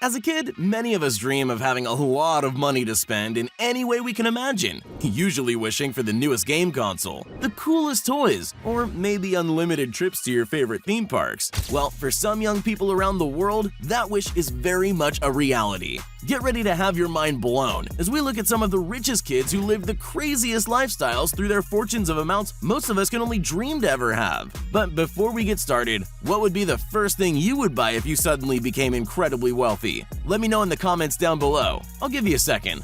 As a kid, many of us dream of having a lot of money to spend in any way we can imagine, usually wishing for the newest game console, the coolest toys, or maybe unlimited trips to your favorite theme parks. Well, for some young people around the world, that wish is very much a reality. Get ready to have your mind blown as we look at some of the richest kids who live the craziest lifestyles through their fortunes of amounts most of us can only dream to ever have. But before we get started, what would be the first thing you would buy if you suddenly became incredibly wealthy? Let me know in the comments down below. I'll give you a second.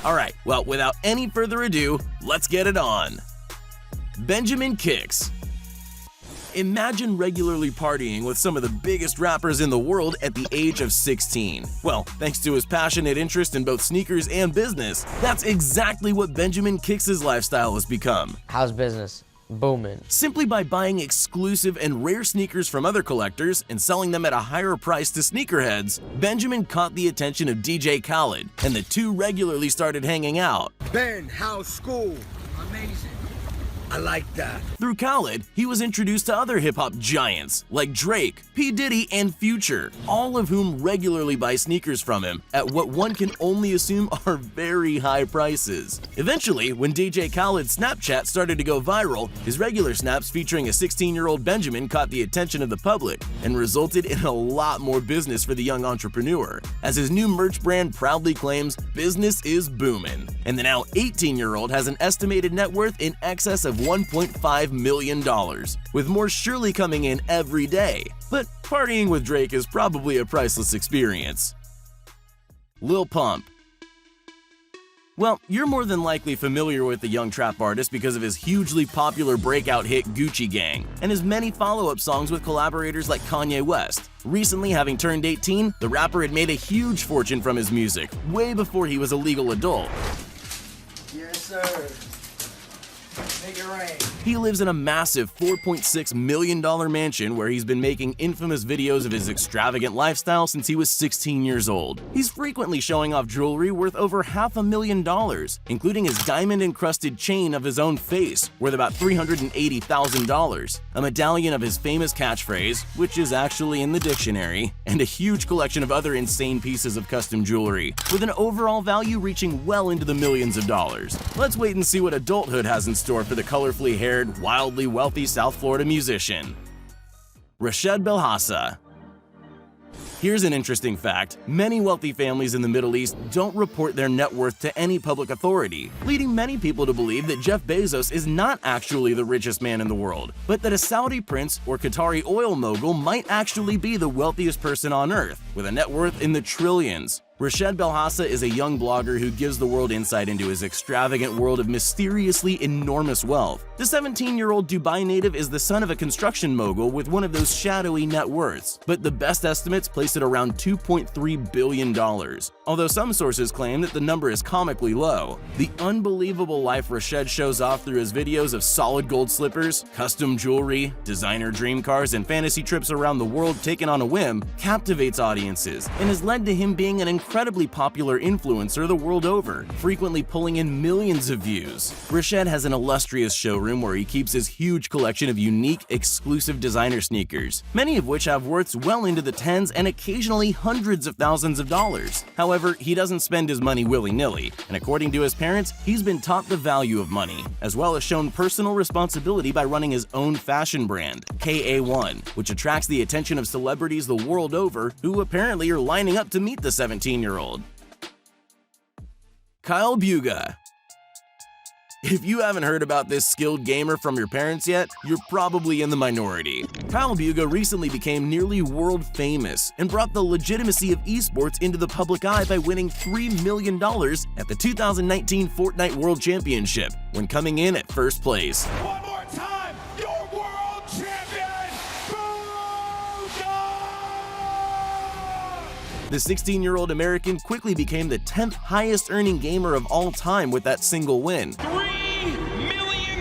Alright, well, without any further ado, let's get it on. Benjamin Kicks. Imagine regularly partying with some of the biggest rappers in the world at the age of 16. Well, thanks to his passionate interest in both sneakers and business, that's exactly what Benjamin Kicks' lifestyle has become. How's business? Booming. Simply by buying exclusive and rare sneakers from other collectors and selling them at a higher price to sneakerheads, Benjamin caught the attention of DJ Khaled, and the two regularly started hanging out. Ben, how's school? Amazing. I like that. Through Khaled, he was introduced to other hip-hop giants like Drake, P. Diddy, and Future, all of whom regularly buy sneakers from him at what one can only assume are very high prices. Eventually, when DJ Khaled's Snapchat started to go viral, his regular snaps featuring a 16-year-old Benjamin caught the attention of the public and resulted in a lot more business for the young entrepreneur, as his new merch brand proudly claims business is booming. And the now 18-year-old has an estimated net worth in excess of $1.5 million, with more surely coming in every day. But partying with Drake is probably a priceless experience. Lil Pump. Well, you're more than likely familiar with the young trap artist because of his hugely popular breakout hit Gucci Gang, and his many follow-up songs with collaborators like Kanye West. Recently, having turned 18, the rapper had made a huge fortune from his music, way before he was a legal adult. Yes, sir. Make it rain. He lives in a massive $4.6 million mansion where he's been making infamous videos of his extravagant lifestyle since he was 16 years old. He's frequently showing off jewelry worth over $500,000, including his diamond-encrusted chain of his own face, worth about $380,000, a medallion of his famous catchphrase, which is actually in the dictionary, and a huge collection of other insane pieces of custom jewelry, with an overall value reaching well into the millions of dollars. Let's wait and see what adulthood has in store for the colorfully haired, wildly wealthy South Florida musician. Rashed Belhasa. Here's an interesting fact. Many wealthy families in the Middle East don't report their net worth to any public authority, leading many people to believe that Jeff Bezos is not actually the richest man in the world, but that a Saudi prince or Qatari oil mogul might actually be the wealthiest person on earth, with a net worth in the trillions. Rashed Belhasa is a young blogger who gives the world insight into his extravagant world of mysteriously enormous wealth. The 17-year-old Dubai native is the son of a construction mogul with one of those shadowy net worths, but the best estimates place it around $2.3 billion, although some sources claim that the number is comically low. The unbelievable life Rashed shows off through his videos of solid gold slippers, custom jewelry, designer dream cars, and fantasy trips around the world taken on a whim captivates audiences and has led to him being an incredibly popular influencer the world over, frequently pulling in millions of views. Rashed has an illustrious showroom where he keeps his huge collection of unique, exclusive designer sneakers, many of which have worths well into the tens and occasionally hundreds of thousands of dollars. However, he doesn't spend his money willy-nilly, and according to his parents, he's been taught the value of money, as well as shown personal responsibility by running his own fashion brand, KA1, which attracts the attention of celebrities the world over who apparently are lining up to meet the 17-year-old. Kyle Buga. If you haven't heard about this skilled gamer from your parents yet, you're probably in the minority. Kyle Buga recently became nearly world famous and brought the legitimacy of esports into the public eye by winning $3 million at the 2019 Fortnite World Championship when coming in at first place. One more time, your world champion, Buga! The 16-year-old American quickly became the 10th highest earning gamer of all time with that single win, $3 million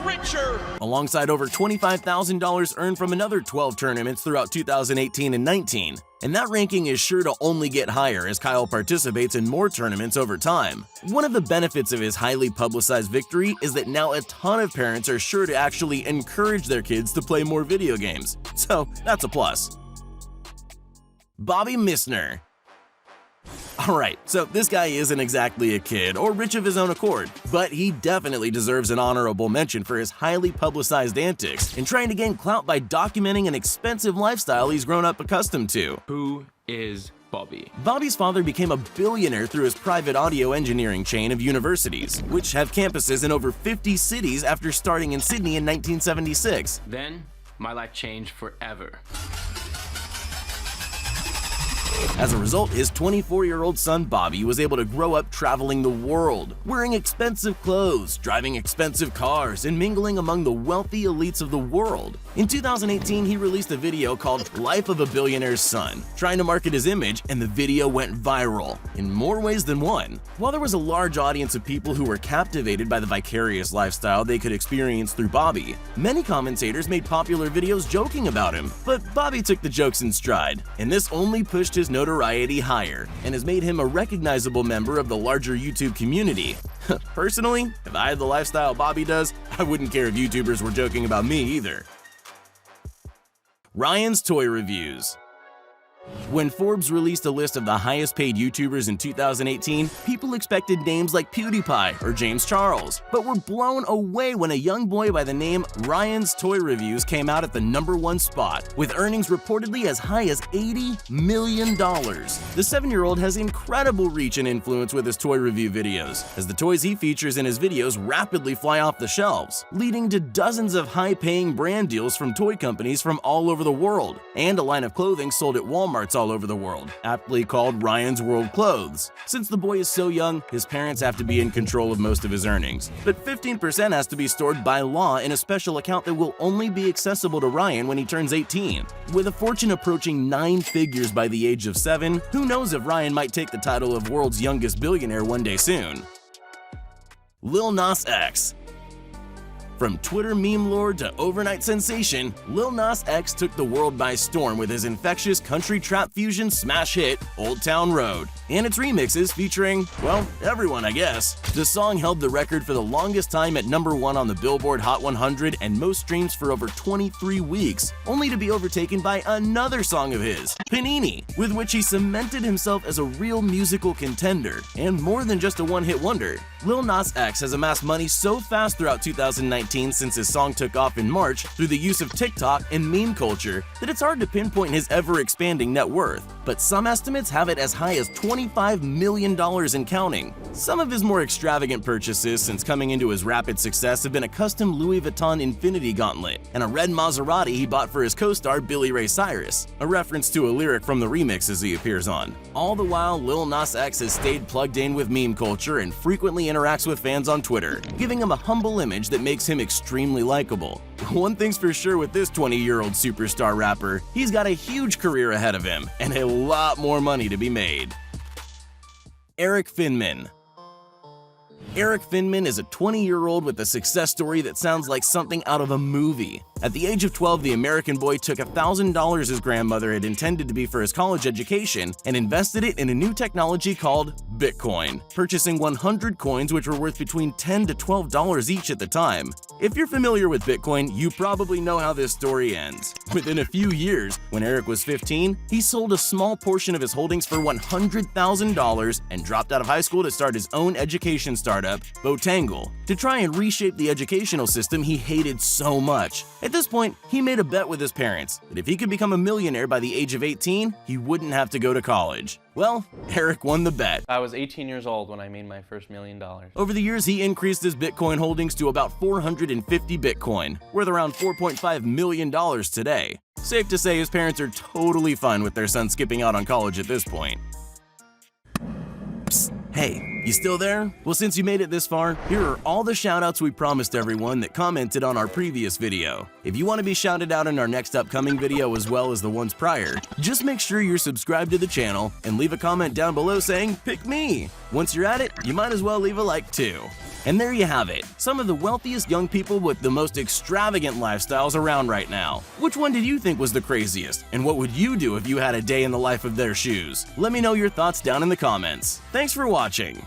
richer. alongside over $25,000 earned from another 12 tournaments throughout 2018 and 19. And that ranking is sure to only get higher as Kyle participates in more tournaments over time. One of the benefits of his highly publicized victory is that now a ton of parents are sure to actually encourage their kids to play more video games. So that's a plus. Bobby Misner. Alright, so this guy isn't exactly a kid or rich of his own accord, but he definitely deserves an honorable mention for his highly publicized antics in trying to gain clout by documenting an expensive lifestyle he's grown up accustomed to. Who is Bobby? Bobby's father became a billionaire through his private audio engineering chain of universities, which have campuses in over 50 cities after starting in Sydney in 1976. Then, my life changed forever. As a result, his 24-year-old son Bobby was able to grow up traveling the world, wearing expensive clothes, driving expensive cars, and mingling among the wealthy elites of the world. In 2018, he released a video called Life of a Billionaire's Son, trying to market his image, and the video went viral in more ways than one. While there was a large audience of people who were captivated by the vicarious lifestyle they could experience through Bobby, many commentators made popular videos joking about him, but Bobby took the jokes in stride, and this only pushed his notoriety higher and has made him a recognizable member of the larger YouTube community. Personally, if I had the lifestyle Bobby does, I wouldn't care if YouTubers were joking about me either. Ryan's Toy Reviews. When Forbes released a list of the highest paid YouTubers in 2018, people expected names like PewDiePie or James Charles, but were blown away when a young boy by the name Ryan's Toy Reviews came out at the #1 spot, with earnings reportedly as high as $80 million. The 7-year-old has incredible reach and influence with his toy review videos, as the toys he features in his videos rapidly fly off the shelves, leading to dozens of high-paying brand deals from toy companies from all over the world, and a line of clothing sold at Walmart's all over the world, aptly called Ryan's World Clothes. Since the boy is so young, his parents have to be in control of most of his earnings, but 15% has to be stored by law in a special account that will only be accessible to Ryan when he turns 18. With a fortune approaching 9 figures by the age of 7, who knows if Ryan might take the title of world's youngest billionaire one day soon. Lil Nos X. From Twitter meme lord to overnight sensation, Lil Nos X took the world by storm with his infectious country trap fusion smash hit, Old Town Road, and its remixes featuring, well, everyone I guess. The song held the record for the longest time at #1 on the Billboard Hot 100 and most streams for over 23 weeks, only to be overtaken by another song of his, Panini, with which he cemented himself as a real musical contender, and more than just a one-hit wonder. Lil Nos X has amassed money so fast throughout 2019 since his song took off in March through the use of TikTok and meme culture that it's hard to pinpoint his ever-expanding net worth, but some estimates have it as high as $25 million and counting. Some of his more extravagant purchases since coming into his rapid success have been a custom Louis Vuitton Infinity Gauntlet and a red Maserati he bought for his co-star Billy Ray Cyrus, a reference to a lyric from the remixes he appears on. All the while, Lil Nos X has stayed plugged in with meme culture and frequently interacts with fans on Twitter, giving him a humble image that makes him extremely likable. One thing's for sure with this 20-year-old superstar rapper, he's got a huge career ahead of him and a lot more money to be made. Eric Finnman. Eric Finnman is a 20-year-old with a success story that sounds like something out of a movie. At the age of 12, the American boy took $1,000 his grandmother had intended to be for his college education and invested it in a new technology called Bitcoin, purchasing 100 coins which were worth between $10 to $12 each at the time. If you're familiar with Bitcoin, you probably know how this story ends. Within a few years, when Eric was 15, he sold a small portion of his holdings for $100,000 and dropped out of high school to start his own education startup, Botangle, to try and reshape the educational system he hated so much. At this point, he made a bet with his parents that if he could become a millionaire by the age of 18, he wouldn't have to go to college. Well, Eric won the bet. I was 18 years old when I made my first $1 million. Over the years, he increased his Bitcoin holdings to about 450 Bitcoin, worth around $4.5 million today. Safe to say his parents are totally fine with their son skipping out on college at this point. Psst, hey, you still there? Well, since you made it this far, here are all the shoutouts we promised everyone that commented on our previous video. If you want to be shouted out in our next upcoming video as well as the ones prior, just make sure you're subscribed to the channel and leave a comment down below saying, "Pick me!" Once you're at it, you might as well leave a like too. And there you have it, some of the wealthiest young people with the most extravagant lifestyles around right now. Which one did you think was the craziest? And what would you do if you had a day in the life of their shoes? Let me know your thoughts down in the comments. Thanks for watching.